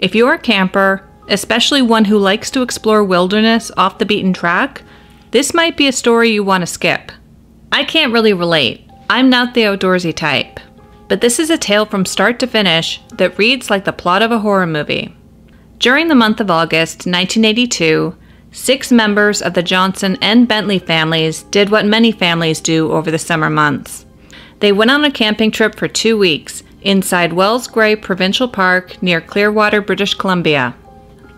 if you're a camper, especially one who likes to explore wilderness off the beaten track, this might be a story you want to skip. I can't really relate. I'm not the outdoorsy type. But this is a tale from start to finish that reads like the plot of a horror movie. During the month of August 1982, 6 members of the Johnson and Bentley families did what many families do over the summer months. They went on a camping trip for 2 weeks inside Wells Gray Provincial Park near Clearwater, British Columbia.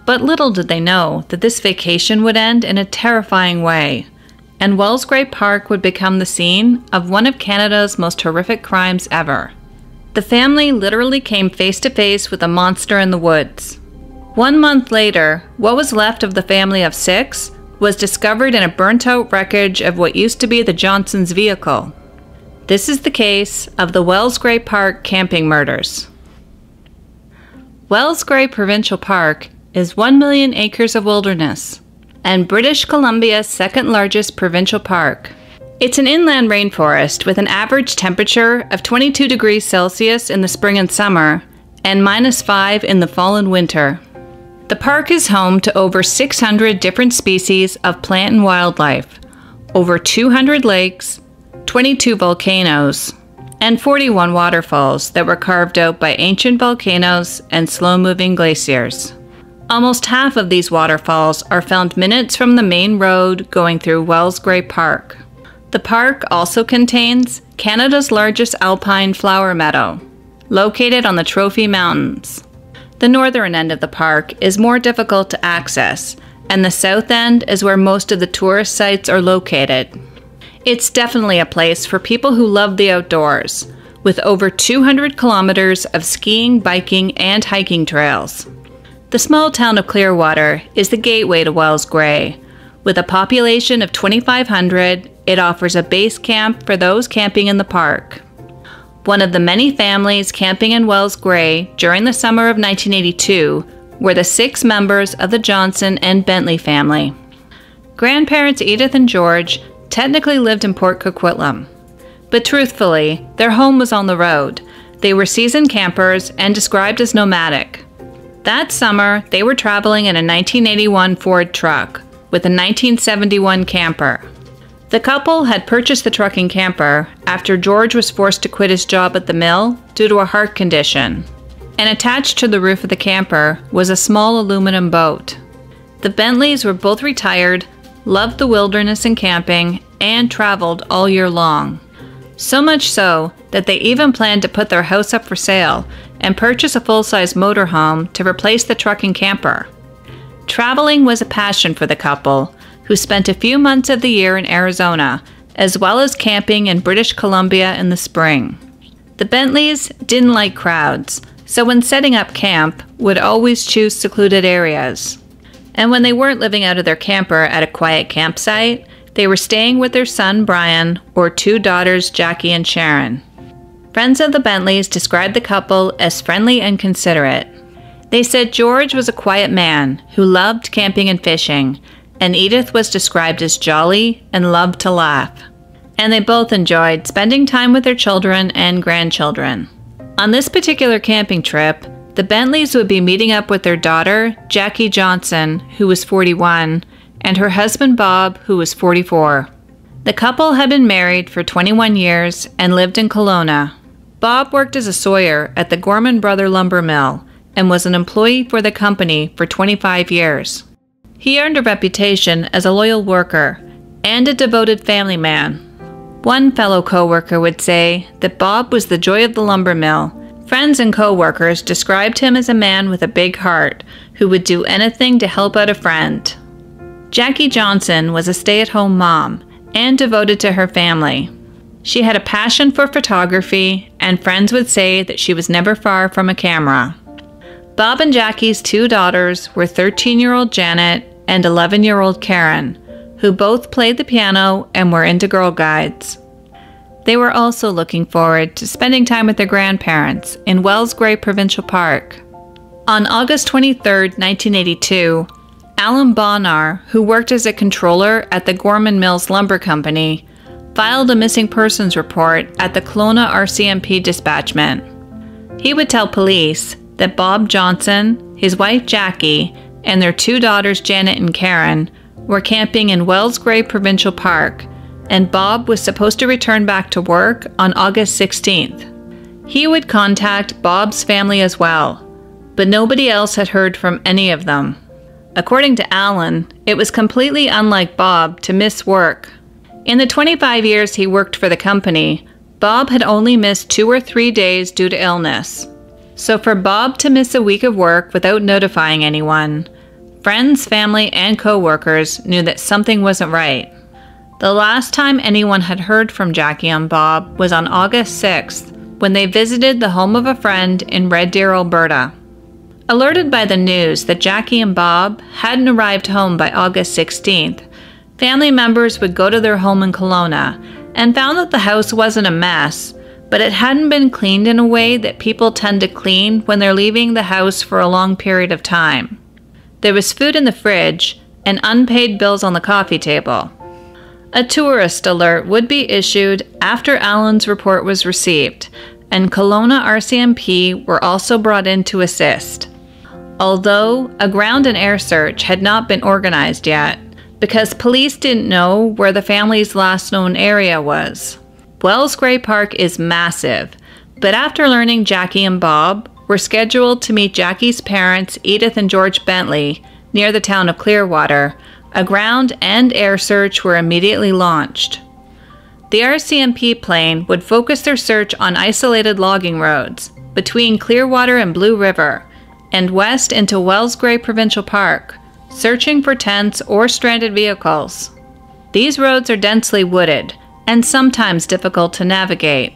But little did they know that this vacation would end in a terrifying way, and Wells Gray Park would become the scene of one of Canada's most horrific crimes ever. The family literally came face to face with a monster in the woods. 1 month later, what was left of the family of 6 was discovered in a burnt-out wreckage of what used to be the Johnsons' vehicle. This is the case of the Wells Gray Park camping murders. Wells Gray Provincial Park is 1 million acres of wilderness and British Columbia's second-largest provincial park. It's an inland rainforest with an average temperature of 22 degrees Celsius in the spring and summer and -5 in the fall and winter. The park is home to over 600 different species of plant and wildlife, over 200 lakes, 22 volcanoes, and 41 waterfalls that were carved out by ancient volcanoes and slow-moving glaciers. Almost half of these waterfalls are found minutes from the main road going through Wells Gray Park. The park also contains Canada's largest alpine flower meadow, located on the Trophy Mountains. The northern end of the park is more difficult to access, and the south end is where most of the tourist sites are located. It's definitely a place for people who love the outdoors, with over 200 kilometers of skiing, biking, and hiking trails. The small town of Clearwater is the gateway to Wells Gray. With a population of 2,500, it offers a base camp for those camping in the park. One of the many families camping in Wells Gray during the summer of 1982 were the 6 members of the Johnson and Bentley family. Grandparents Edith and George technically lived in Port Coquitlam, but truthfully, their home was on the road. They were seasoned campers and described as nomadic. That summer, they were traveling in a 1981 Ford truck with a 1971 camper. The couple had purchased the truck and camper after George was forced to quit his job at the mill due to a heart condition, and attached to the roof of the camper was a small aluminum boat. The Bentleys were both retired, loved the wilderness and camping, and traveled all year long. So much so that they even planned to put their house up for sale and purchase a full-size motorhome to replace the truck and camper. Traveling was a passion for the couple, who spent a few months of the year in Arizona, as well as camping in British Columbia in the spring. The Bentleys didn't like crowds, so when setting up camp, would always choose secluded areas. And when they weren't living out of their camper at a quiet campsite, they were staying with their son Brian or 2 daughters Jackie and Sharon. Friends of the Bentleys described the couple as friendly and considerate. They said George was a quiet man who loved camping and fishing, and Edith was described as jolly and loved to laugh. And they both enjoyed spending time with their children and grandchildren. On this particular camping trip, the Bentleys would be meeting up with their daughter, Jackie Johnson, who was 41, and her husband Bob, who was 44. The couple had been married for 21 years and lived in Kelowna. Bob worked as a sawyer at the Gorman Brother Lumber Mill and was an employee for the company for 25 years. He earned a reputation as a loyal worker and a devoted family man. One fellow co-worker would say that Bob was the joy of the lumber mill. Friends and co-workers described him as a man with a big heart who would do anything to help out a friend. Jackie Johnson was a stay-at-home mom and devoted to her family. She had a passion for photography, and friends would say that she was never far from a camera. Bob and Jackie's 2 daughters were 13-year-old Janet and 11-year-old Karen, who both played the piano and were into Girl Guides. They were also looking forward to spending time with their grandparents in Wells Gray Provincial Park. On August 23, 1982, Alan Bonar, who worked as a controller at the Gorman Mills Lumber Company, filed a missing persons report at the Kelowna RCMP dispatchment. He would tell police that Bob Johnson, his wife Jackie, and their 2 daughters Janet and Karen were camping in Wells Gray Provincial Park, and Bob was supposed to return back to work on August 16th. He would contact Bob's family as well, but nobody else had heard from any of them. According to Alan, it was completely unlike Bob to miss work. In the 25 years he worked for the company, Bob had only missed 2 or 3 days due to illness. So for Bob to miss a week of work without notifying anyone, friends, family, and co-workers knew that something wasn't right. The last time anyone had heard from Jackie and Bob was on August 6th, when they visited the home of a friend in Red Deer, Alberta. Alerted by the news that Jackie and Bob hadn't arrived home by August 16th, family members would go to their home in Kelowna and found that the house wasn't a mess, but it hadn't been cleaned in a way that people tend to clean when they're leaving the house for a long period of time. There was food in the fridge and unpaid bills on the coffee table. A tourist alert would be issued after Alan's report was received, and Kelowna RCMP were also brought in to assist. Although a ground and air search had not been organized yet, because police didn't know where the family's last known area was. Wells Gray Park is massive, but after learning Jackie and Bob were scheduled to meet Jackie's parents, Edith and George Bentley, near the town of Clearwater, a ground and air search were immediately launched. The RCMP plane would focus their search on isolated logging roads between Clearwater and Blue River and west into Wells Gray Provincial Park, searching for tents or stranded vehicles. These roads are densely wooded and sometimes difficult to navigate.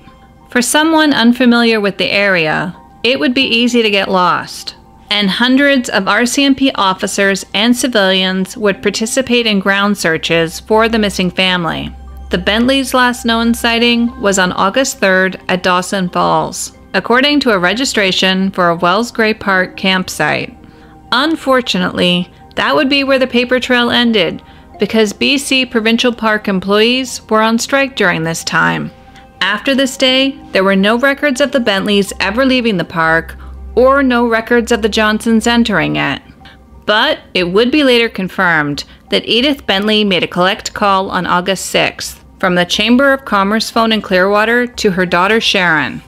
For someone unfamiliar with the area, it would be easy to get lost, and hundreds of RCMP officers and civilians would participate in ground searches for the missing family. The Bentley's last known sighting was on August 3rd at Dawson Falls, according to a registration for a Wells Gray Park campsite. Unfortunately, that would be where the paper trail ended, because BC Provincial Park employees were on strike during this time. After this day, there were no records of the Bentleys ever leaving the park, or no records of the Johnsons entering it. But it would be later confirmed that Edith Bentley made a collect call on August 6th from the Chamber of Commerce phone in Clearwater to her daughter Sharon.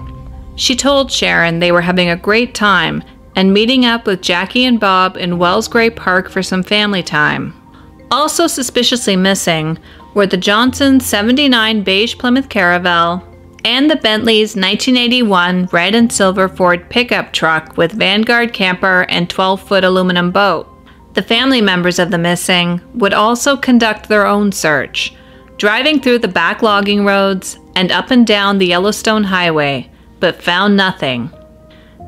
She told Sharon they were having a great time and meeting up with Jackie and Bob in Wells Gray Park for some family time. Also suspiciously missing were the Johnson's '79 beige Plymouth Caravelle and the Bentley's 1981 red and silver Ford pickup truck with Vanguard camper and 12-foot aluminum boat. The family members of the missing would also conduct their own search, driving through the back logging roads and up and down the Yellowstone Highway, but found nothing.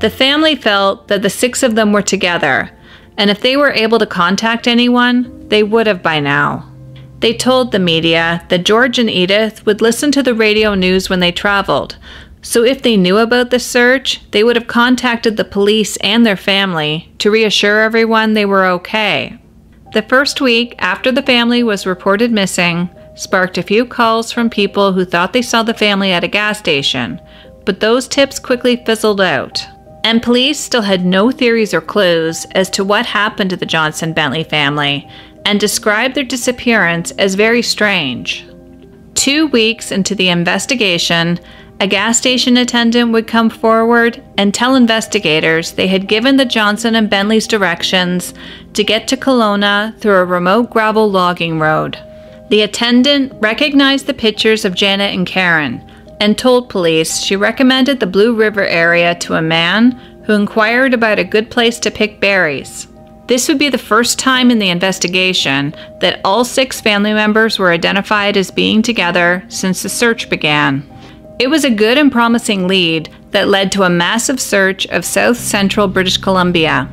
The family felt that the 6 of them were together, and if they were able to contact anyone, they would have by now. They told the media that George and Edith would listen to the radio news when they traveled, so if they knew about the search, they would have contacted the police and their family to reassure everyone they were okay. The first week after the family was reported missing sparked a few calls from people who thought they saw the family at a gas station, but those tips quickly fizzled out. And police still had no theories or clues as to what happened to the Johnson Bentley family, and described their disappearance as very strange. 2 weeks into the investigation, a gas station attendant would come forward and tell investigators they had given the Johnson and Bentley's directions to get to Kelowna through a remote gravel logging road. The attendant recognized the pictures of Janet and Karen and told police she recommended the Blue River area to a man who inquired about a good place to pick berries. This would be the first time in the investigation that all 6 family members were identified as being together since the search began. It was a good and promising lead that led to a massive search of South Central British Columbia.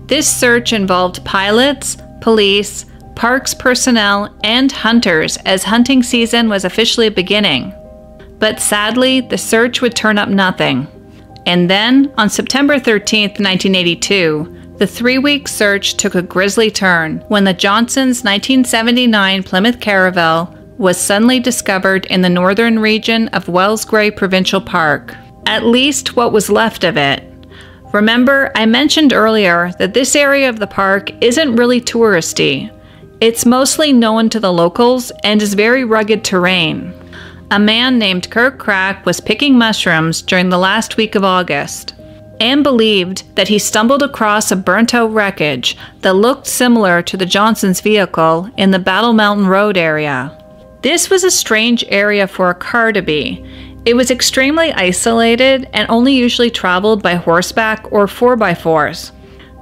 This search involved pilots, police, parks personnel, and hunters as hunting season was officially beginning. But sadly, the search would turn up nothing. And then, on September 13, 1982, the 3-week search took a grisly turn when the Johnsons' 1979 Plymouth Caravelle was suddenly discovered in the northern region of Wells Gray Provincial Park. At least what was left of it. Remember, I mentioned earlier that this area of the park isn't really touristy. It's mostly known to the locals and is very rugged terrain. A man named Kirk Crack was picking mushrooms during the last week of August and believed that he stumbled across a burnt-out wreckage that looked similar to the Johnsons' vehicle in the Battle Mountain Road area. This was a strange area for a car to be. It was extremely isolated and only usually traveled by horseback or 4x4s.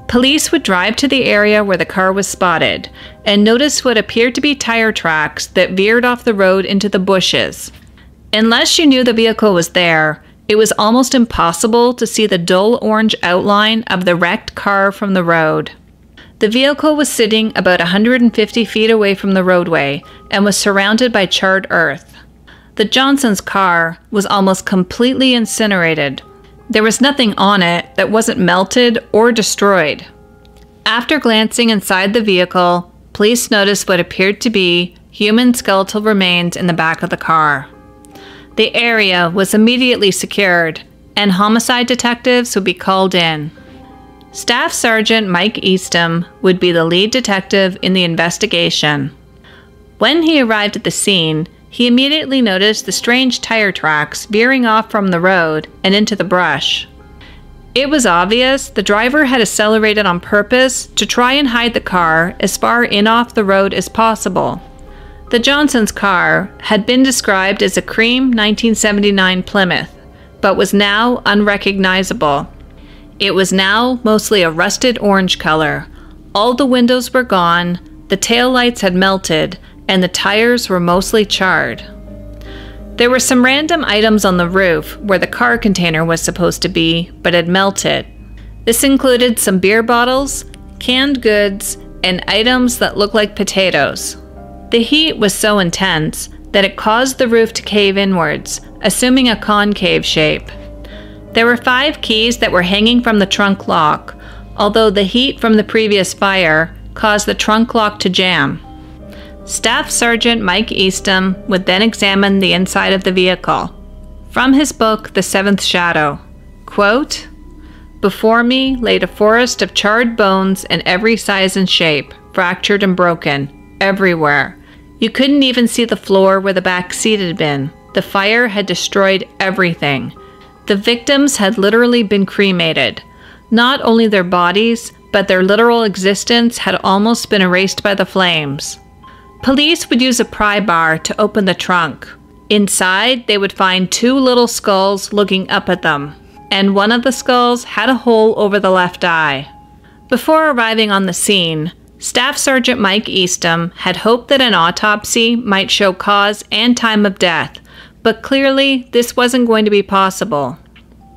Police would drive to the area where the car was spotted and notice what appeared to be tire tracks that veered off the road into the bushes. Unless you knew the vehicle was there, it was almost impossible to see the dull orange outline of the wrecked car from the road. The vehicle was sitting about 150 feet away from the roadway and was surrounded by charred earth. The Johnsons' car was almost completely incinerated. There was nothing on it that wasn't melted or destroyed. After glancing inside the vehicle, police noticed what appeared to be human skeletal remains in the back of the car. The area was immediately secured, and homicide detectives would be called in. Staff Sergeant Mike Eastham would be the lead detective in the investigation. When he arrived at the scene, he immediately noticed the strange tire tracks veering off from the road and into the brush. It was obvious the driver had accelerated on purpose to try and hide the car as far in off the road as possible. The Johnsons' car had been described as a cream 1979 Plymouth, but was now unrecognizable. It was now mostly a rusted orange color. All the windows were gone, the taillights had melted, and the tires were mostly charred. There were some random items on the roof where the car container was supposed to be, but had melted. This included some beer bottles, canned goods, and items that looked like potatoes. The heat was so intense that it caused the roof to cave inwards, assuming a concave shape. There were 5 keys that were hanging from the trunk lock, although the heat from the previous fire caused the trunk lock to jam. Staff Sergeant Mike Eastham would then examine the inside of the vehicle. From his book, The Seventh Shadow, quote, "Before me laid a forest of charred bones in every size and shape, fractured and broken, everywhere. You couldn't even see the floor where the back seat had been. The fire had destroyed everything. The victims had literally been cremated. Not only their bodies, but their literal existence had almost been erased by the flames." Police would use a pry bar to open the trunk. Inside, they would find 2 little skulls looking up at them, and one of the skulls had a hole over the left eye. Before arriving on the scene, Staff Sergeant Mike Eastham had hoped that an autopsy might show cause and time of death, but clearly this wasn't going to be possible.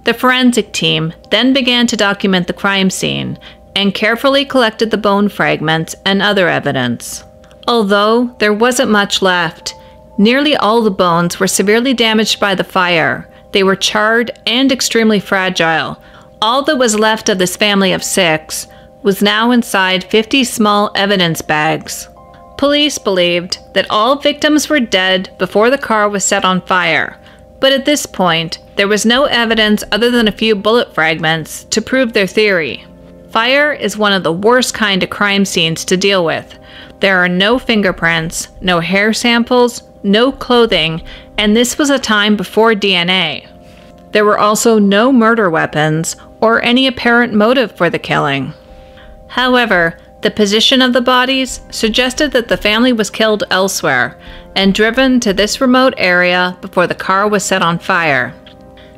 The forensic team then began to document the crime scene and carefully collected the bone fragments and other evidence. Although there wasn't much left, nearly all the bones were severely damaged by the fire. They were charred and extremely fragile. All that was left of this family of 6 was now inside 50 small evidence bags. Police believed that all victims were dead before the car was set on fire, but at this point, there was no evidence other than a few bullet fragments to prove their theory. Fire is one of the worst kind of crime scenes to deal with. There are no fingerprints, no hair samples, no clothing, and this was a time before DNA. There were also no murder weapons or any apparent motive for the killing. However, the position of the bodies suggested that the family was killed elsewhere and driven to this remote area before the car was set on fire.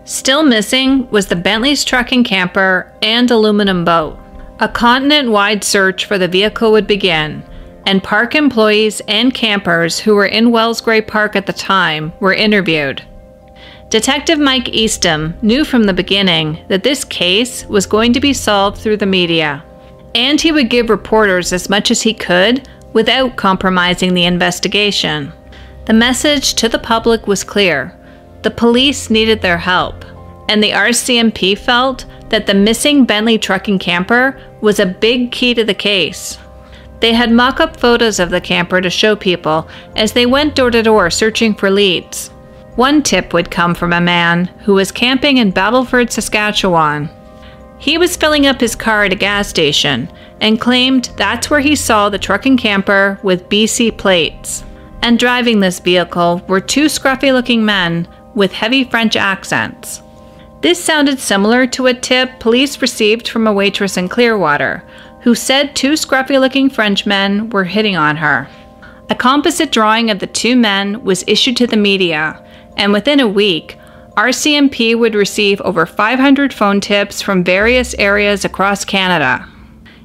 Still missing was the Bentley's truck and camper and aluminum boat. A continent-wide search for the vehicle would begin, and park employees and campers who were in Wells Gray Park at the time were interviewed. Detective Mike Eastham knew from the beginning that this case was going to be solved through the media, and he would give reporters as much as he could without compromising the investigation. The message to the public was clear. The police needed their help, and the RCMP felt that the missing Bentley truck and camper was a big key to the case. They had mock-up photos of the camper to show people as they went door to door searching for leads. One tip would come from a man who was camping in Battleford, Saskatchewan. He was filling up his car at a gas station and claimed that's where he saw the truck and camper with BC plates. And driving this vehicle were two scruffy-looking men with heavy French accents. This sounded similar to a tip police received from a waitress in Clearwater, who said two scruffy-looking Frenchmen were hitting on her. A composite drawing of the two men was issued to the media, and within a week, RCMP would receive over 500 phone tips from various areas across Canada.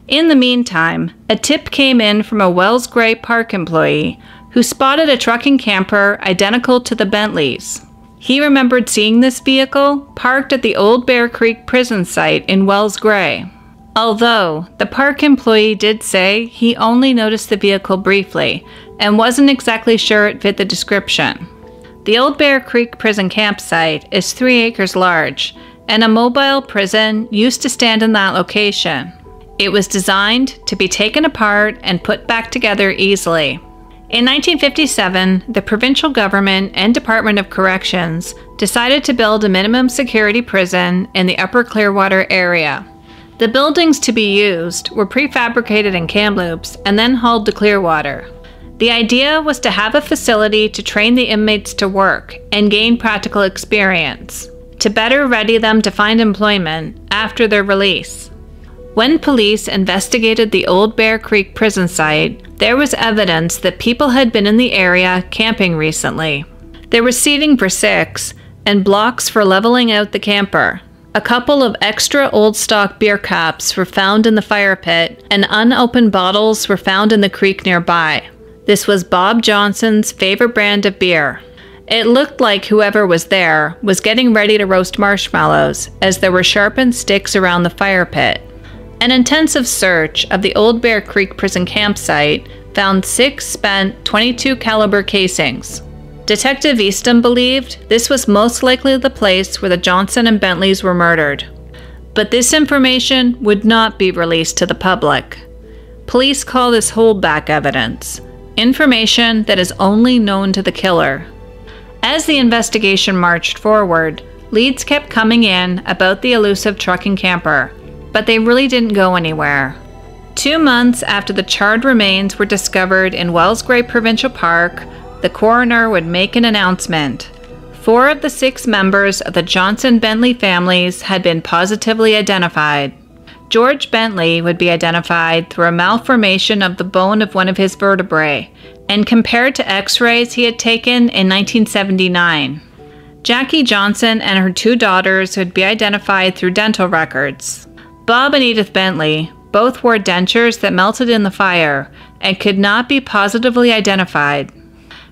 In the meantime, a tip came in from a Wells Gray Park employee who spotted a truck and camper identical to the Bentleys. He remembered seeing this vehicle parked at the old Bear Creek prison site in Wells Gray. Although the park employee did say he only noticed the vehicle briefly and wasn't exactly sure it fit the description. The old Bear Creek prison campsite is 3 acres large, and a mobile prison used to stand in that location. It was designed to be taken apart and put back together easily. In 1957, the provincial government and Department of Corrections decided to build a minimum security prison in the Upper Clearwater area. The buildings to be used were prefabricated in Kamloops and then hauled to Clearwater. The idea was to have a facility to train the inmates to work and gain practical experience, to better ready them to find employment after their release. When police investigated the old Bear Creek prison site, there was evidence that people had been in the area camping recently. There was seating for 6 and blocks for leveling out the camper. A couple of extra old stock beer caps were found in the fire pit, and unopened bottles were found in the creek nearby. This was Bob Johnson's favorite brand of beer. It looked like whoever was there was getting ready to roast marshmallows, as there were sharpened sticks around the fire pit. An intensive search of the old Bear Creek prison campsite found 6 spent .22 caliber casings. Detective Easton believed this was most likely the place where the Johnson and Bentleys were murdered. But this information would not be released to the public. Police call this holdback evidence, information that is only known to the killer. As the investigation marched forward, leads kept coming in about the elusive truck and camper, but they really didn't go anywhere. 2 months after the charred remains were discovered in Wells Gray Provincial Park, the coroner would make an announcement. 4 of the 6 members of the Johnson Bentley families had been positively identified. George Bentley would be identified through a malformation of the bone of one of his vertebrae, and compared to x-rays he had taken in 1979. Jackie Johnson and her 2 daughters would be identified through dental records. Bob and Edith Bentley both wore dentures that melted in the fire and could not be positively identified.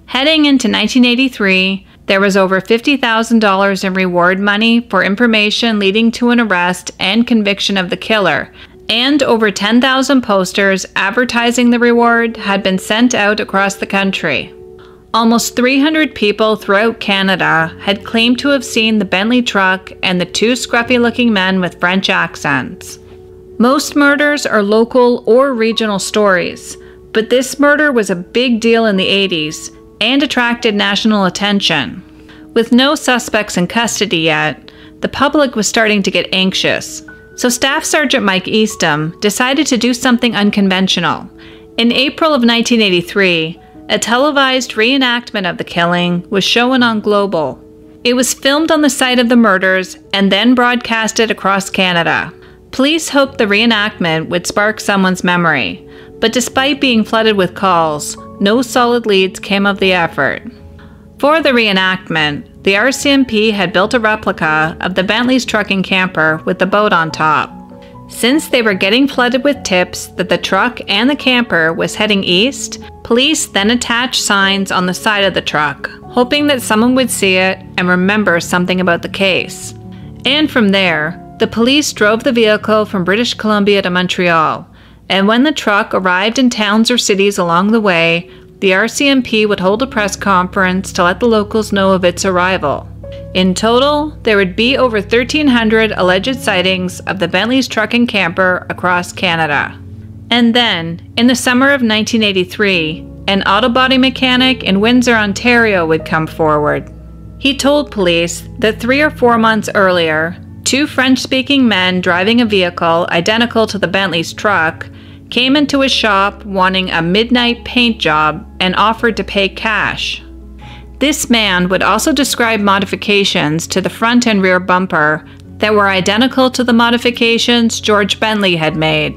Heading into 1983, there was over $50,000 in reward money for information leading to an arrest and conviction of the killer, and over 10,000 posters advertising the reward had been sent out across the country. Almost 300 people throughout Canada had claimed to have seen the Bentley truck and the 2 scruffy-looking men with French accents. Most murders are local or regional stories, but this murder was a big deal in the 80s and attracted national attention. With no suspects in custody yet, the public was starting to get anxious, so Staff Sergeant Mike Easton decided to do something unconventional. In April of 1983, a televised reenactment of the killing was shown on Global. It was filmed on the site of the murders and then broadcasted across Canada. Police hoped the reenactment would spark someone's memory, but despite being flooded with calls, no solid leads came of the effort. For the reenactment, the RCMP had built a replica of the Bentley's truck and camper with the boat on top. Since they were getting flooded with tips that the truck and the camper was heading east, police then attached signs on the side of the truck, hoping that someone would see it and remember something about the case. And from there, the police drove the vehicle from British Columbia to Montreal, and when the truck arrived in towns or cities along the way, the RCMP would hold a press conference to let the locals know of its arrival. In total, there would be over 1,300 alleged sightings of the Bentley's truck and camper across Canada. And then, in the summer of 1983, an auto body mechanic in Windsor, Ontario would come forward. He told police that 3 or 4 months earlier, 2 French-speaking men driving a vehicle identical to the Bentley's truck came into a shop wanting a midnight paint job and offered to pay cash. This man would also describe modifications to the front and rear bumper that were identical to the modifications George Bentley had made.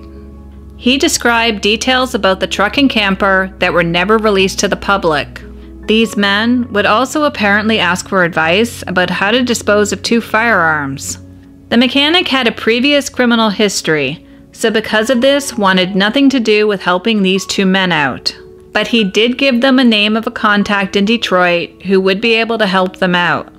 He described details about the truck and camper that were never released to the public. These men would also apparently ask for advice about how to dispose of 2 firearms. The mechanic had a previous criminal history, so because of this wanted nothing to do with helping these 2 men out. But he did give them a name of a contact in Detroit who would be able to help them out.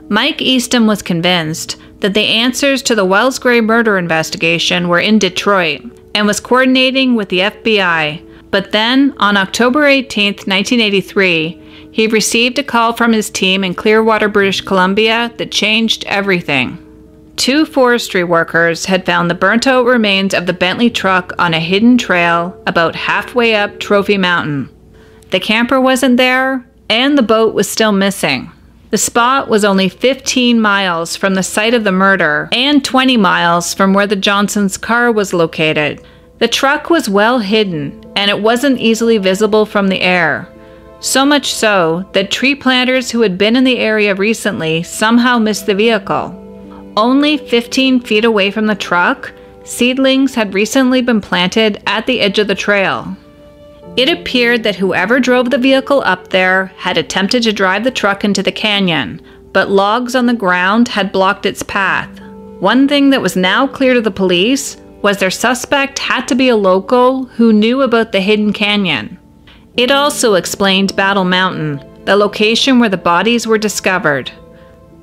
Mike Eastham was convinced that the answers to the Wells Gray murder investigation were in Detroit and was coordinating with the FBI. But then, on October 18, 1983, he received a call from his team in Clearwater, British Columbia that changed everything. 2 forestry workers had found the burnt-out remains of the Bentley truck on a hidden trail about halfway up Trophy Mountain. The camper wasn't there, and the boat was still missing. The spot was only 15 miles from the site of the murder and 20 miles from where the Johnsons' car was located. The truck was well hidden, and it wasn't easily visible from the air. So much so that tree planters who had been in the area recently somehow missed the vehicle. Only 15 feet away from the truck, seedlings had recently been planted at the edge of the trail. It appeared that whoever drove the vehicle up there had attempted to drive the truck into the canyon, but logs on the ground had blocked its path. One thing that was now clear to the police was their suspect had to be a local who knew about the hidden canyon. It also explained Battle Mountain, the location where the bodies were discovered.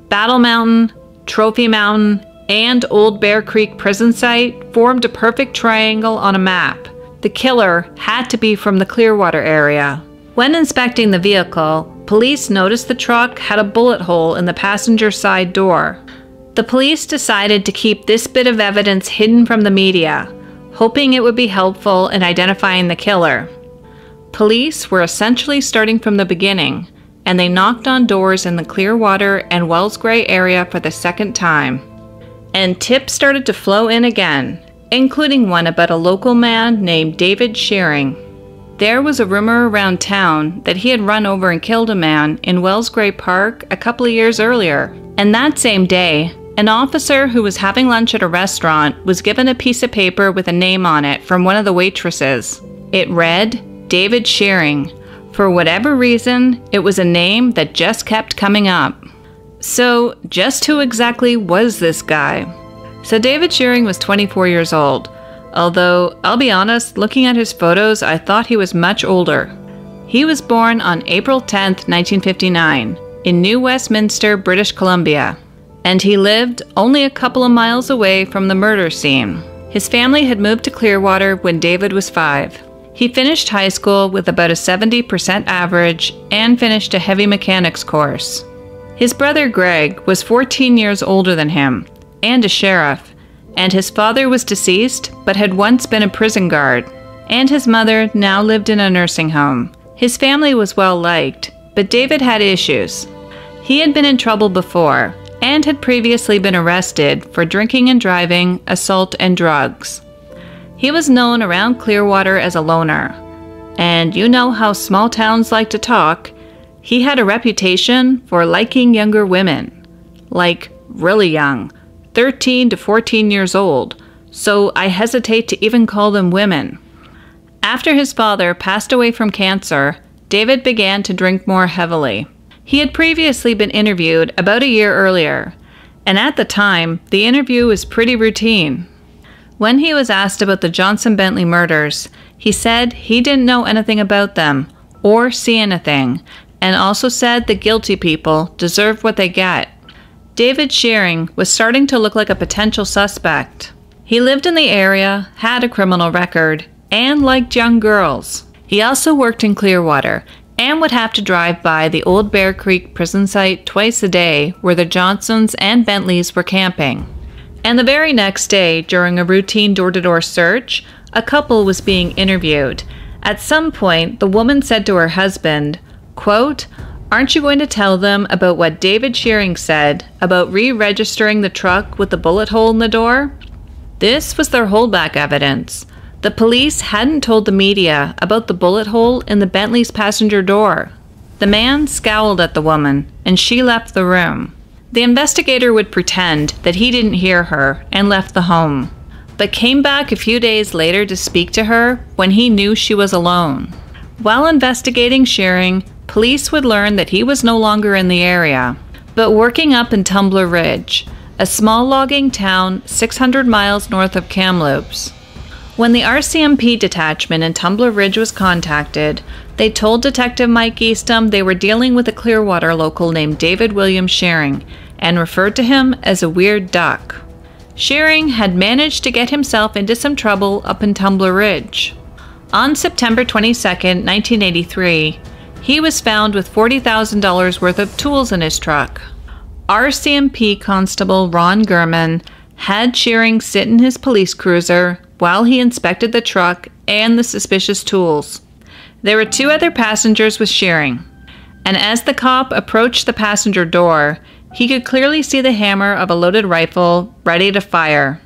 Battle Mountain, Trophy Mountain, and Old Bear Creek prison site formed a perfect triangle on a map. The killer had to be from the Clearwater area. When inspecting the vehicle, police noticed the truck had a bullet hole in the passenger side door. The police decided to keep this bit of evidence hidden from the media, hoping it would be helpful in identifying the killer. Police were essentially starting from the beginning, and they knocked on doors in the Clearwater and Wells Gray area for the second time. And tips started to flow in again, including one about a local man named David Shearing. There was a rumor around town that he had run over and killed a man in Wells Gray Park a couple of years earlier. And that same day, an officer who was having lunch at a restaurant was given a piece of paper with a name on it from one of the waitresses. It read, David Shearing. For whatever reason, it was a name that just kept coming up. So, just who exactly was this guy? So David Shearing was 24 years old, although, I'll be honest, looking at his photos, I thought he was much older. He was born on April 10, 1959, in New Westminster, British Columbia, and he lived only a couple of miles away from the murder scene. His family had moved to Clearwater when David was 5. He finished high school with about a 70% average and finished a heavy mechanics course. His brother Greg was 14 years older than him and a sheriff, and his father was deceased but had once been a prison guard, and his mother now lived in a nursing home. His family was well liked, but David had issues. He had been in trouble before and had previously been arrested for drinking and driving, assault, and drugs. He was known around Clearwater as a loner, and you know how small towns like to talk. He had a reputation for liking younger women, like really young, 13 to 14 years old, so I hesitate to even call them women. After his father passed away from cancer, David began to drink more heavily. He had previously been interviewed about a year earlier, and at the time, the interview was pretty routine. When he was asked about the Johnson Bentley murders, he said he didn't know anything about them or see anything, and also said the guilty people deserve what they get. David Shearing was starting to look like a potential suspect. He lived in the area, had a criminal record, and liked young girls. He also worked in Clearwater and would have to drive by the Old Bear Creek prison site twice a day where the Johnsons and Bentleys were camping. And the very next day, during a routine door-to-door search, a couple was being interviewed. At some point, the woman said to her husband, quote, Aren't you going to tell them about what David Shearing said about re-registering the truck with the bullet hole in the door? This was their holdback evidence. The police hadn't told the media about the bullet hole in the Bentley's passenger door. The man scowled at the woman, and she left the room. The investigator would pretend that he didn't hear her and left the home, but came back a few days later to speak to her when he knew she was alone. While investigating Shearing, police would learn that he was no longer in the area, but working up in Tumbler Ridge, a small logging town 600 miles north of Kamloops. When the RCMP detachment in Tumbler Ridge was contacted, they told Detective Mike Eastham they were dealing with a Clearwater local named David William Shearing and referred to him as a weird duck. Shearing had managed to get himself into some trouble up in Tumbler Ridge. On September 22, 1983, he was found with $40,000 worth of tools in his truck. RCMP Constable Ron Gurman had Shearing sit in his police cruiser while he inspected the truck and the suspicious tools. There were 2 other passengers with Shearing, and as the cop approached the passenger door, he could clearly see the hammer of a loaded rifle ready to fire.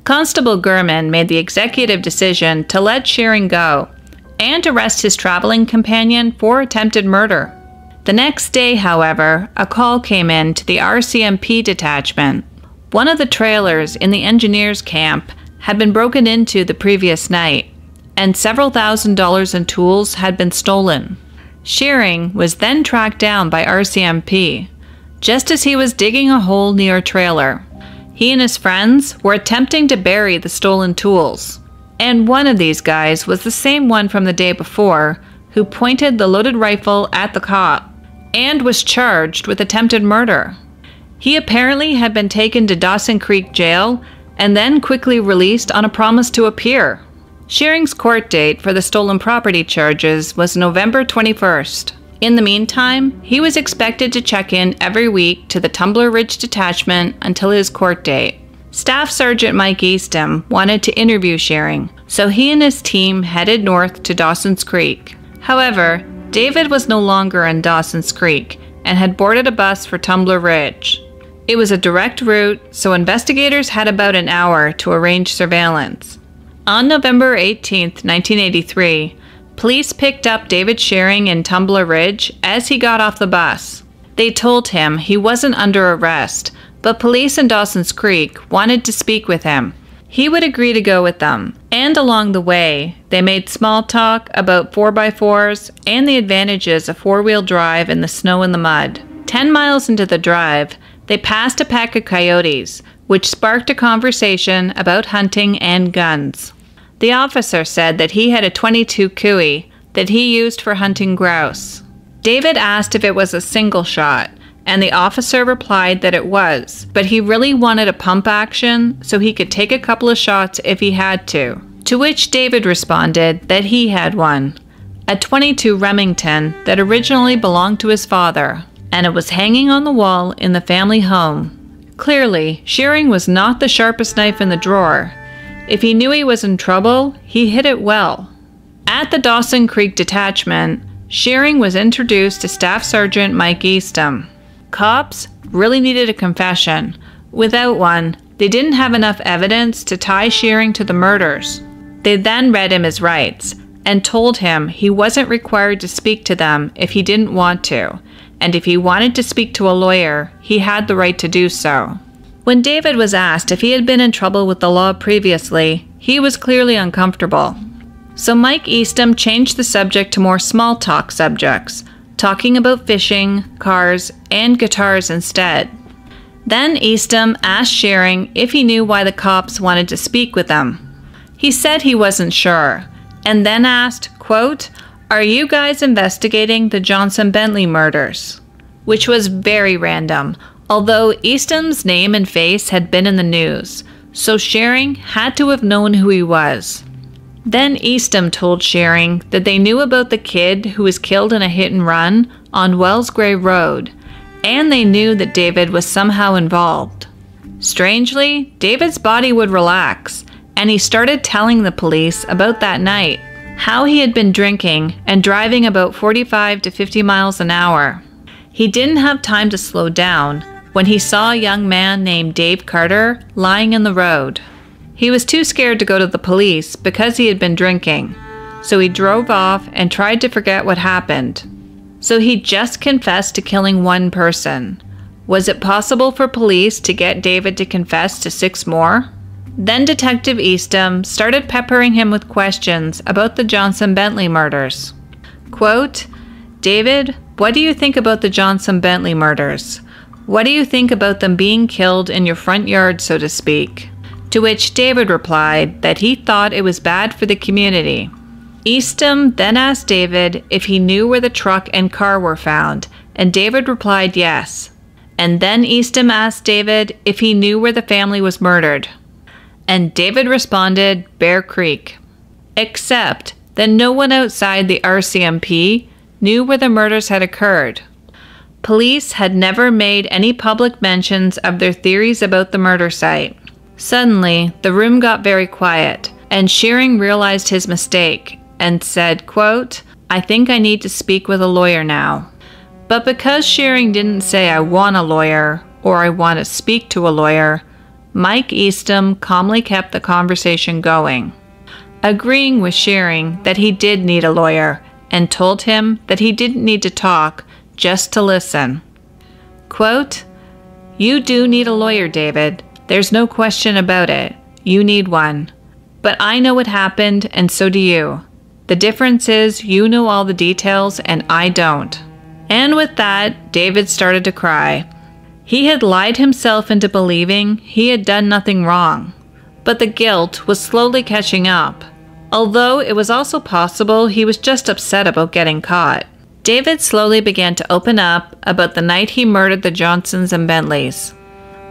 Constable Gurman made the executive decision to let Shearing go and arrest his traveling companion for attempted murder. The next day, however, a call came in to the RCMP detachment. One of the trailers in the engineers' camp had been broken into the previous night, and several $1,000s in tools had been stolen. Shearing was then tracked down by RCMP, just as he was digging a hole near a trailer. He and his friends were attempting to bury the stolen tools, and one of these guys was the same one from the day before who pointed the loaded rifle at the cop and was charged with attempted murder. He apparently had been taken to Dawson Creek Jail and then quickly released on a promise to appear. Shearing's court date for the stolen property charges was November 21st. In the meantime, he was expected to check in every week to the Tumbler Ridge detachment until his court date. Staff Sergeant Mike Eastham wanted to interview Shearing, so he and his team headed north to Dawson's Creek. However, David was no longer in Dawson's Creek and had boarded a bus for Tumbler Ridge. It was a direct route, so investigators had about an hour to arrange surveillance. On November 18, 1983, police picked up David Shearing in Tumbler Ridge as he got off the bus. They told him he wasn't under arrest, but police in Dawson's Creek wanted to speak with him. He would agree to go with them, and along the way, they made small talk about 4x4s and the advantages of four-wheel drive in the snow and the mud. 10 miles into the drive, they passed a pack of coyotes, which sparked a conversation about hunting and guns. The officer said that he had a .22 Cooey that he used for hunting grouse. David asked if it was a single shot, and the officer replied that it was, but he really wanted a pump action so he could take a couple of shots if he had to which David responded that he had one, a .22 Remington that originally belonged to his father, and it was hanging on the wall in the family home. Clearly, Shearing was not the sharpest knife in the drawer. If he knew he was in trouble, he hid it well. At the Dawson Creek detachment, Shearing was introduced to Staff Sergeant Mike Eastham. Cops really needed a confession. Without one, they didn't have enough evidence to tie Shearing to the murders. They then read him his rights and told him he wasn't required to speak to them if he didn't want to, and if he wanted to speak to a lawyer, he had the right to do so. When David was asked if he had been in trouble with the law previously, he was clearly uncomfortable. So Mike Eastham changed the subject to more small talk subjects, talking about fishing, cars, and guitars instead. Then Eastham asked Shearing if he knew why the cops wanted to speak with him. He said he wasn't sure, and then asked, quote, "Are you guys investigating the Johnson Bentley murders?" Which was very random, although Eastham's name and face had been in the news, so Shearing had to have known who he was. Then Eastham told Shearing that they knew about the kid who was killed in a hit and run on Wells Gray Road, and they knew that David was somehow involved. Strangely, David's body would relax, and he started telling the police about that night, how he had been drinking and driving about 45 to 50 miles an hour. He didn't have time to slow down when he saw a young man named Dave Carter lying in the road. He was too scared to go to the police because he had been drinking, so he drove off and tried to forget what happened. So he just confessed to killing one person. Was it possible for police to get David to confess to 6 more? Then Detective Eastham started peppering him with questions about the Johnson-Bentley murders. Quote, "David, what do you think about the Johnson-Bentley murders? What do you think about them being killed in your front yard, so to speak?" To which David replied that he thought it was bad for the community. Eastham then asked David if he knew where the truck and car were found, and David replied yes. And then Eastham asked David if he knew where the family was murdered. And David responded, Bear Creek. Except that no one outside the RCMP knew where the murders had occurred. Police had never made any public mentions of their theories about the murder site. Suddenly, the room got very quiet, and Shearing realized his mistake and said, quote, "I think I need to speak with a lawyer now." But because Shearing didn't say "I want a lawyer" or "I want to speak to a lawyer," Mike Eastham calmly kept the conversation going, agreeing with Shearing that he did need a lawyer and told him that he didn't need to talk, just to listen. Quote, "You do need a lawyer, David. There's no question about it. You need one. But I know what happened, and so do you. The difference is you know all the details and I don't." And with that, David started to cry. He had lied himself into believing he had done nothing wrong, but the guilt was slowly catching up, although it was also possible he was just upset about getting caught. David slowly began to open up about the night he murdered the Johnsons and Bentleys.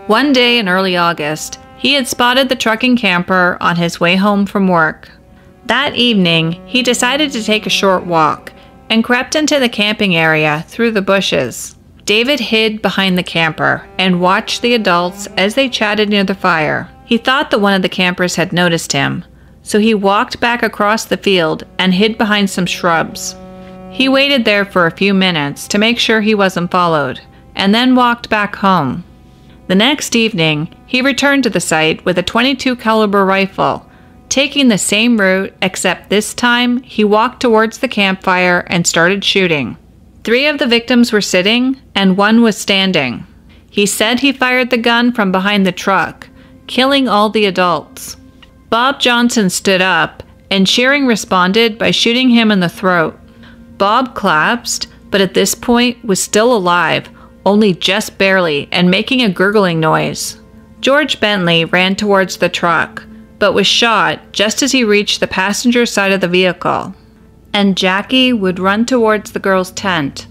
One day in early August, he had spotted the trucking camper on his way home from work. That evening, he decided to take a short walk and crept into the camping area through the bushes. David hid behind the camper and watched the adults as they chatted near the fire. He thought that one of the campers had noticed him, so he walked back across the field and hid behind some shrubs. He waited there for a few minutes to make sure he wasn't followed, and then walked back home. The next evening, he returned to the site with a .22 caliber rifle, taking the same route, except this time he walked towards the campfire and started shooting. 3 of the victims were sitting, and 1 was standing. He said he fired the gun from behind the truck, killing all the adults. Bob Johnson stood up, and Shearing responded by shooting him in the throat. Bob collapsed, but at this point was still alive, only just barely, and making a gurgling noise. George Bentley ran towards the truck, but was shot just as he reached the passenger side of the vehicle. And Jackie would run towards the girl's tent,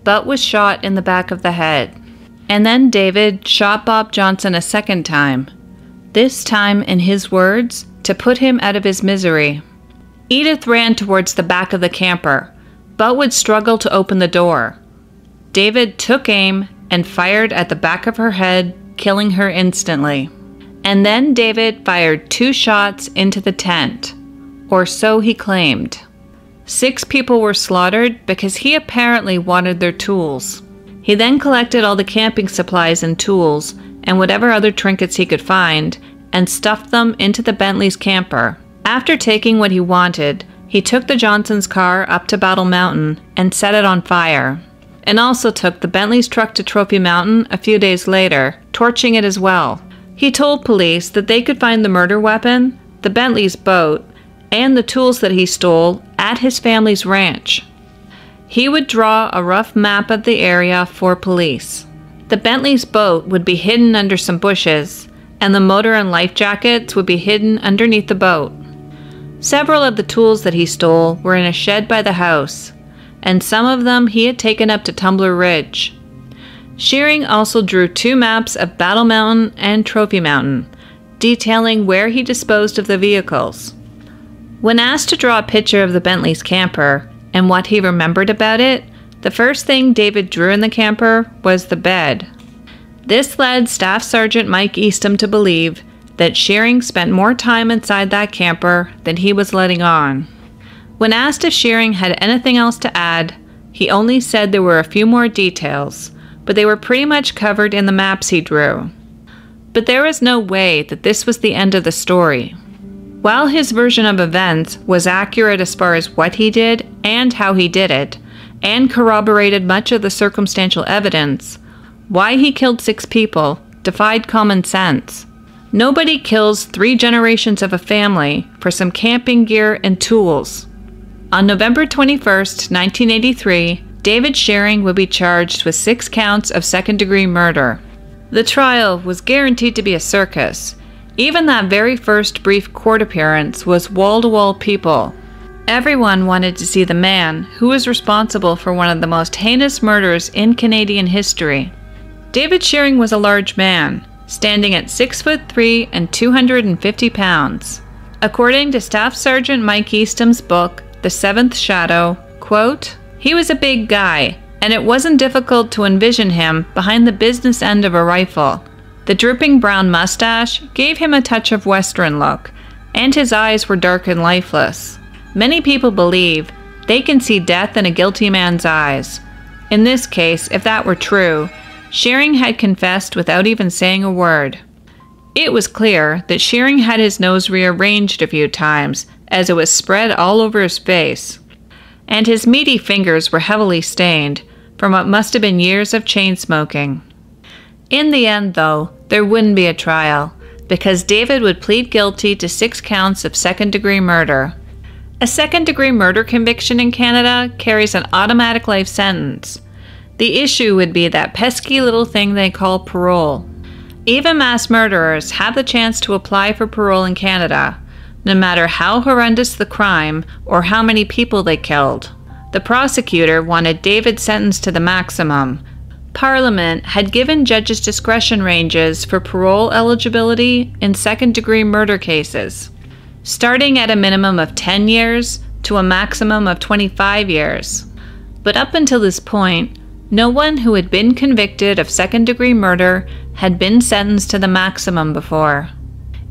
but was shot in the back of the head. And then David shot Bob Johnson a second time, this time, in his words, to put him out of his misery. Edith ran towards the back of the camper, but would struggle to open the door. David took aim and fired at the back of her head, killing her instantly. And then David fired 2 shots into the tent, or so he claimed. 6 people were slaughtered because he apparently wanted their tools. He then collected all the camping supplies and tools and whatever other trinkets he could find and stuffed them into the Bentley's camper. After taking what he wanted, he took the Johnsons' car up to Battle Mountain and set it on fire, and also took the Bentley's truck to Trophy Mountain a few days later, torching it as well. He told police that they could find the murder weapon, the Bentley's boat, and the tools that he stole at his family's ranch. He would draw a rough map of the area for police. The Bentley's boat would be hidden under some bushes, and the motor and life jackets would be hidden underneath the boat. Several of the tools that he stole were in a shed by the house, and some of them he had taken up to Tumbler Ridge. Shearing also drew 2 maps of Battle Mountain and Trophy Mountain, detailing where he disposed of the vehicles. When asked to draw a picture of the Bentley's camper and what he remembered about it, the first thing David drew in the camper was the bed. This led Staff Sergeant Mike Eastham to believe that Shearing spent more time inside that camper than he was letting on. When asked if Shearing had anything else to add, He only said there were a few more details, but they were pretty much covered in the maps he drew. But there was no way that this was the end of the story. While his version of events was accurate as far as what he did and how he did it, and corroborated much of the circumstantial evidence, why he killed 6 people defied common sense. Nobody kills 3 generations of a family for some camping gear and tools. On November 21st, 1983, David Shearing would be charged with 6 counts of second-degree murder. The trial was guaranteed to be a circus. Even that very first brief court appearance was wall-to-wall people. Everyone wanted to see the man who was responsible for one of the most heinous murders in Canadian history. David Shearing was a large man, standing at 6'3" and 250 pounds. According to Staff Sergeant Mike Eastom's book, The Seventh Shadow, quote, "He was a big guy, and it wasn't difficult to envision him behind the business end of a rifle. The dripping brown mustache gave him a touch of Western look, and his eyes were dark and lifeless. Many people believe they can see death in a guilty man's eyes. In this case, if that were true, Shearing had confessed without even saying a word. It was clear that Shearing had his nose rearranged a few times, as it was spread all over his face, and his meaty fingers were heavily stained from what must have been years of chain smoking. In the end, though, there wouldn't be a trial, because David would plead guilty to 6 counts of second-degree murder. A second-degree murder conviction in Canada carries an automatic life sentence. The issue would be that pesky little thing they call parole. Even mass murderers have the chance to apply for parole in Canada, no matter how horrendous the crime or how many people they killed. The prosecutor wanted David sentenced to the maximum. Parliament had given judges discretion ranges for parole eligibility in second-degree murder cases, starting at a minimum of 10 years to a maximum of 25 years. But up until this point, no one who had been convicted of second-degree murder had been sentenced to the maximum before.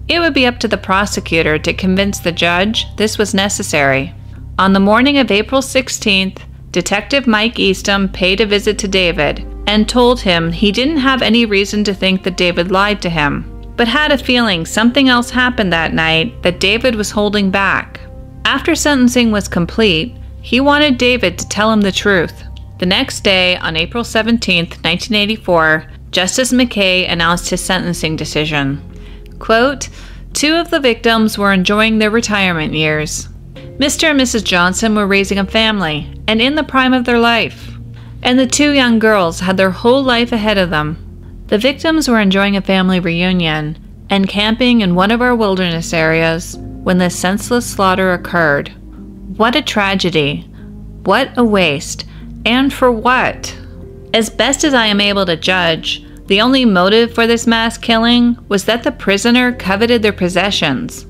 It would be up to the prosecutor to convince the judge this was necessary. On the morning of April 16th, Detective Mike Eastom paid a visit to David and told him he didn't have any reason to think that David lied to him, but had a feeling something else happened that night that David was holding back. After sentencing was complete, he wanted David to tell him the truth. The next day, on April 17, 1984, Justice McKay announced his sentencing decision. Quote, "2 of the victims were enjoying their retirement years. Mr. and Mrs. Johnson were raising a family and in the prime of their life, and the 2 young girls had their whole life ahead of them. The victims were enjoying a family reunion and camping in one of our wilderness areas when this senseless slaughter occurred. What a tragedy. What a waste. And for what? As best as I am able to judge, the only motive for this mass killing was that the prisoner coveted their possessions."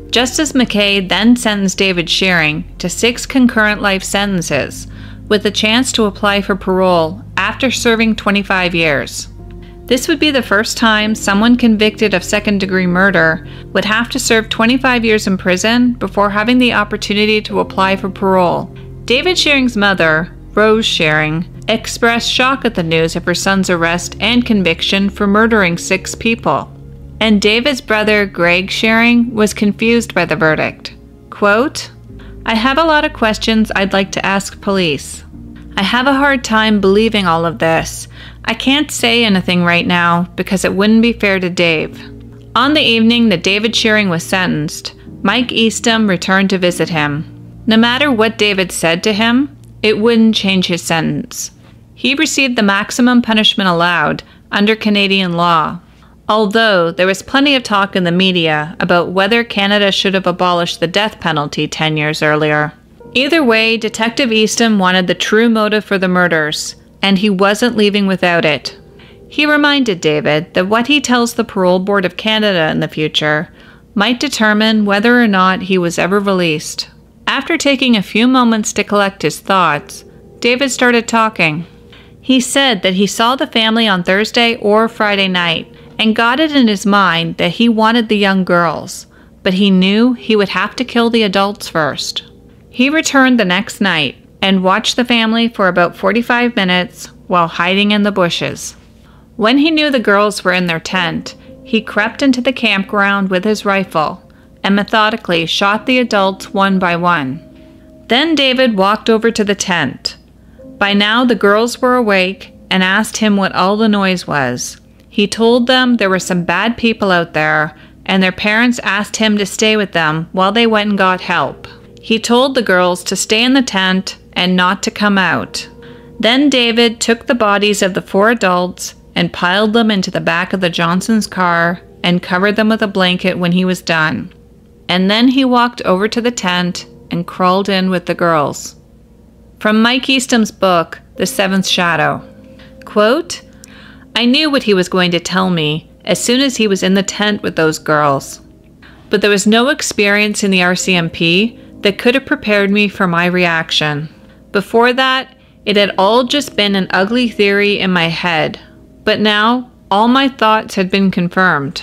Justice McKay then sentenced David Shearing to 6 concurrent life sentences, with a chance to apply for parole after serving 25 years. This would be the first time someone convicted of second-degree murder would have to serve 25 years in prison before having the opportunity to apply for parole. David Shearing's mother, Rose Shearing, expressed shock at the news of her son's arrest and conviction for murdering 6 people. And David's brother, Greg Shearing, was confused by the verdict. Quote, "I have a lot of questions I'd like to ask police. I have a hard time believing all of this. I can't say anything right now because it wouldn't be fair to Dave." On the evening that David Shearing was sentenced, Mike Eastom returned to visit him. No matter what David said to him, it wouldn't change his sentence. He received the maximum punishment allowed under Canadian law, although there was plenty of talk in the media about whether Canada should have abolished the death penalty 10 years earlier. Either way, Detective Eastom wanted the true motive for the murders, and he wasn't leaving without it. He reminded David that what he tells the Parole Board of Canada in the future might determine whether or not he was ever released. After taking a few moments to collect his thoughts, David started talking. He said that he saw the family on Thursday or Friday night and got it in his mind that he wanted the young girls, but he knew he would have to kill the adults first. He returned the next night, and watched the family for about 45 minutes while hiding in the bushes. When he knew the girls were in their tent, he crept into the campground with his rifle and methodically shot the adults one by one. Then David walked over to the tent. By now the girls were awake and asked him what all the noise was. He told them there were some bad people out there, and their parents asked him to stay with them while they went and got help. He told the girls to stay in the tent and not to come out. Then David took the bodies of the 4 adults and piled them into the back of the Johnsons' car and covered them with a blanket when he was done. And then he walked over to the tent and crawled in with the girls. From Mike Eastham's book, The Seventh Shadow. Quote, "I knew what he was going to tell me as soon as he was in the tent with those girls. But there was no experience in the RCMP that could have prepared me for my reaction. Before that, it had all just been an ugly theory in my head. But now, all my thoughts had been confirmed."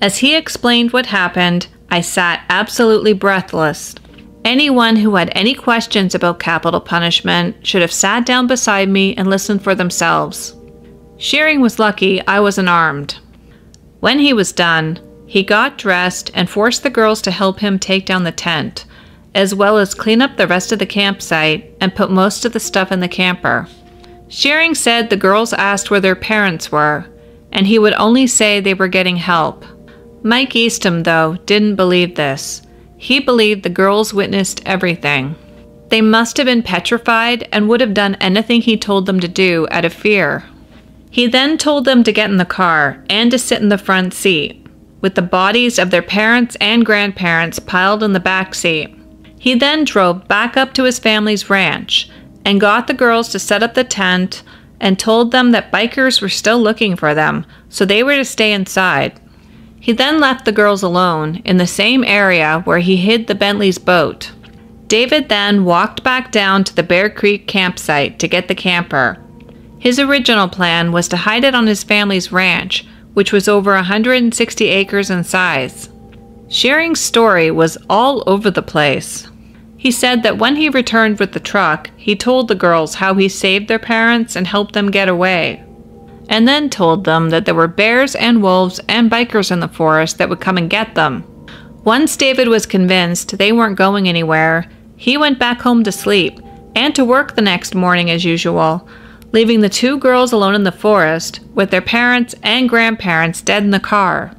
As he explained what happened, I sat absolutely breathless. Anyone who had any questions about capital punishment should have sat down beside me and listened for themselves. Shearing was lucky I wasn't armed. When he was done, he got dressed and forced the girls to help him take down the tent, as well as clean up the rest of the campsite and put most of the stuff in the camper. Shearing said the girls asked where their parents were, and he would only say they were getting help. Mike Eastham, though, didn't believe this. He believed the girls witnessed everything. They must have been petrified and would have done anything he told them to do out of fear. He then told them to get in the car and to sit in the front seat, with the bodies of their parents and grandparents piled in the back seat. He then drove back up to his family's ranch and got the girls to set up the tent and told them that bikers were still looking for them, so they were to stay inside. He then left the girls alone in the same area where he hid the Bentley's boat. David then walked back down to the Bear Creek campsite to get the camper. His original plan was to hide it on his family's ranch, which was over 160 acres in size. Shearing's story was all over the place. He said that when he returned with the truck, he told the girls how he saved their parents and helped them get away, and then told them that there were bears and wolves and bikers in the forest that would come and get them. Once David was convinced they weren't going anywhere, he went back home to sleep and to work the next morning as usual, leaving the 2 girls alone in the forest with their parents and grandparents dead in the car.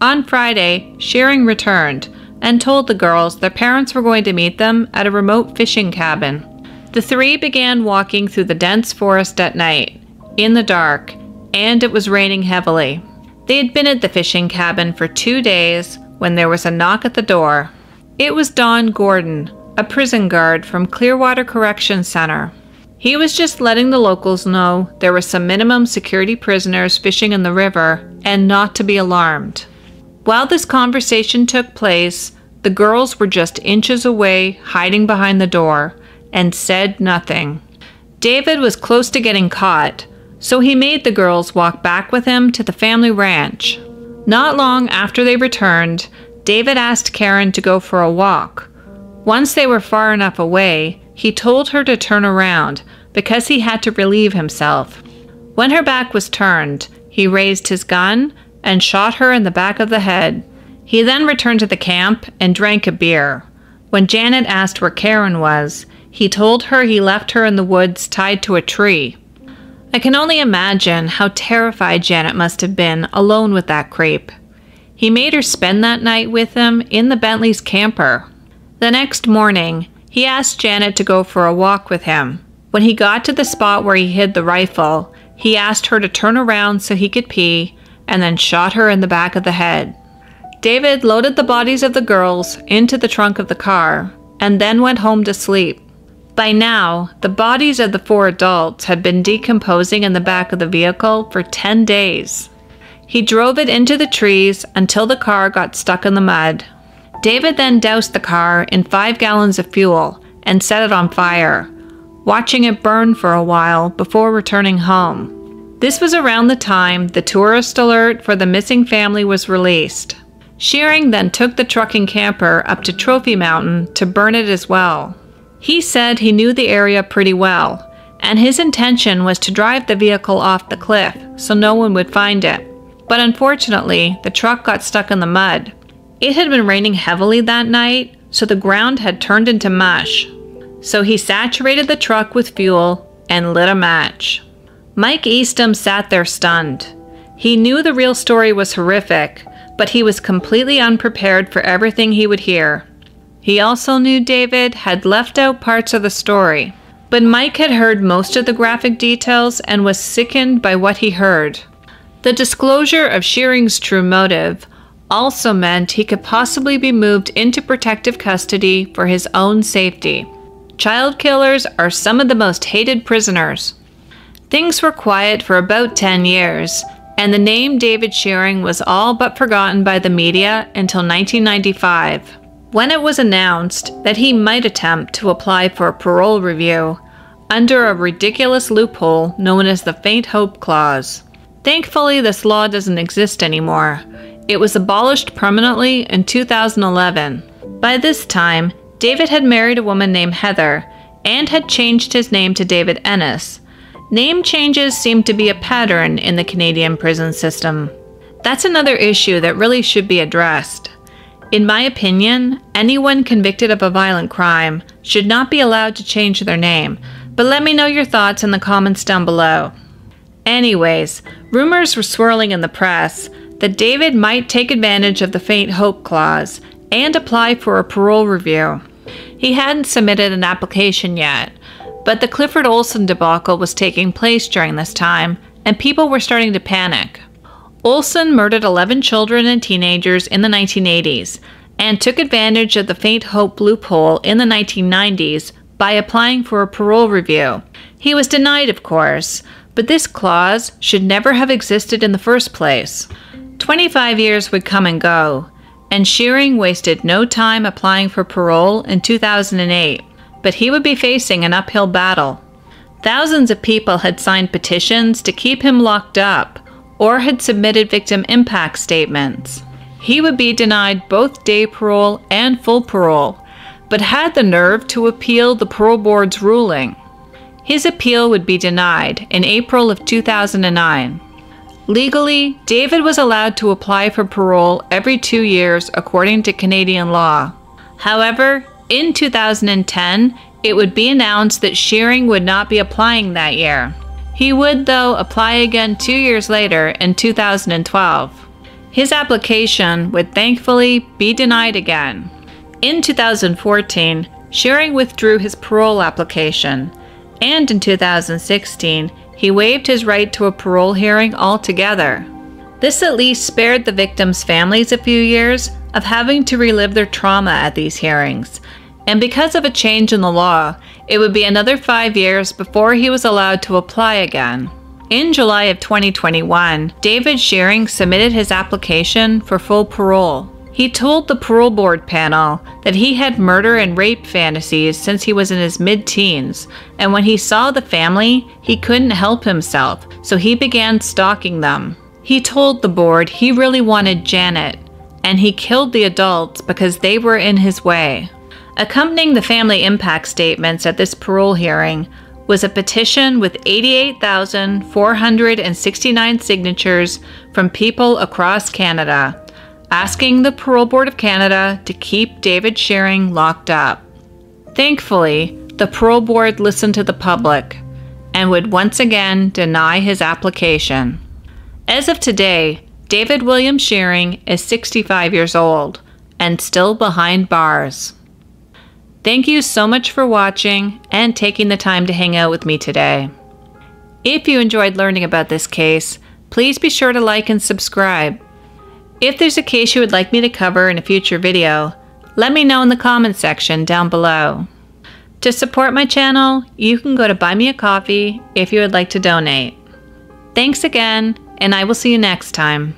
On Friday, Shearing returned and told the girls their parents were going to meet them at a remote fishing cabin. The 3 began walking through the dense forest at night, in the dark, and it was raining heavily. They had been at the fishing cabin for 2 days when there was a knock at the door. It was Don Gordon, a prison guard from Clearwater Correction Center. He was just letting the locals know there were some minimum security prisoners fishing in the river and not to be alarmed. While this conversation took place, the girls were just inches away, hiding behind the door, and said nothing. David was close to getting caught, so he made the girls walk back with him to the family ranch. Not long after they returned, David asked Karen to go for a walk. Once they were far enough away, he told her to turn around because he had to relieve himself. When her back was turned, he raised his gun and shot her in the back of the head. He then returned to the camp and drank a beer. When Janet asked where Karen was, he told her he left her in the woods tied to a tree. I can only imagine how terrified Janet must have been alone with that creep. He made her spend that night with him in the Bentley's camper. The next morning, he asked Janet to go for a walk with him. When he got to the spot where he hid the rifle, he asked her to turn around so he could pee, and then shot her in the back of the head. David loaded the bodies of the girls into the trunk of the car, and then went home to sleep. By now, the bodies of the 4 adults had been decomposing in the back of the vehicle for 10 days. He drove it into the trees until the car got stuck in the mud. David then doused the car in 5 gallons of fuel and set it on fire, watching it burn for a while before returning home. This was around the time the tourist alert for the missing family was released. Shearing then took the truck and camper up to Trophy Mountain to burn it as well. He said he knew the area pretty well, and his intention was to drive the vehicle off the cliff so no one would find it. But unfortunately, the truck got stuck in the mud. It had been raining heavily that night, so the ground had turned into mush. So he saturated the truck with fuel and lit a match. Mike Eastham sat there stunned. He knew the real story was horrific, but he was completely unprepared for everything he would hear. He also knew David had left out parts of the story, but Mike had heard most of the graphic details and was sickened by what he heard. The disclosure of Shearing's true motive also meant he could possibly be moved into protective custody for his own safety. Child killers are some of the most hated prisoners. Things were quiet for about 10 years, and the name David Shearing was all but forgotten by the media until 1995, when it was announced that he might attempt to apply for a parole review under a ridiculous loophole known as the Faint Hope Clause. Thankfully, this law doesn't exist anymore. It was abolished permanently in 2011. By this time, David had married a woman named Heather and had changed his name to David Ennis. Name changes seem to be a pattern in the Canadian prison system. That's another issue that really should be addressed. In my opinion, anyone convicted of a violent crime should not be allowed to change their name, but let me know your thoughts in the comments down below. Anyways, rumors were swirling in the press that David might take advantage of the Faint Hope Clause and apply for a parole review. He hadn't submitted an application yet, but the Clifford Olson debacle was taking place during this time, and people were starting to panic. Olson murdered 11 children and teenagers in the 1980s, and took advantage of the Faint Hope loophole in the 1990s by applying for a parole review. He was denied, of course, but this clause should never have existed in the first place. 25 years would come and go, and Shearing wasted no time applying for parole in 2008. But he would be facing an uphill battle. Thousands of people had signed petitions to keep him locked up or had submitted victim impact statements. He would be denied both day parole and full parole, but had the nerve to appeal the parole board's ruling. His appeal would be denied in April of 2009. Legally, David was allowed to apply for parole every 2 years according to Canadian law. However, in 2010, it would be announced that Shearing would not be applying that year. He would, though, apply again 2 years later in 2012. His application would thankfully be denied again. In 2014, Shearing withdrew his parole application, and in 2016, he waived his right to a parole hearing altogether. This at least spared the victims' families a few years of having to relive their trauma at these hearings. And because of a change in the law, it would be another 5 years before he was allowed to apply again. In July of 2021, David Shearing submitted his application for full parole. He told the parole board panel that he had murder and rape fantasies since he was in his mid-teens, and when he saw the family, he couldn't help himself, so he began stalking them. He told the board he really wanted Janet, and he killed the adults because they were in his way. Accompanying the family impact statements at this parole hearing was a petition with 88,469 signatures from people across Canada, asking the Parole Board of Canada to keep David Shearing locked up. Thankfully, the Parole Board listened to the public and would once again deny his application. As of today, David William Shearing is 65 years old and still behind bars. Thank you so much for watching and taking the time to hang out with me today. If you enjoyed learning about this case, please be sure to like and subscribe. If there's a case you would like me to cover in a future video, let me know in the comments section down below. To support my channel, you can go to Buy Me a Coffee if you would like to donate. Thanks again, and I will see you next time.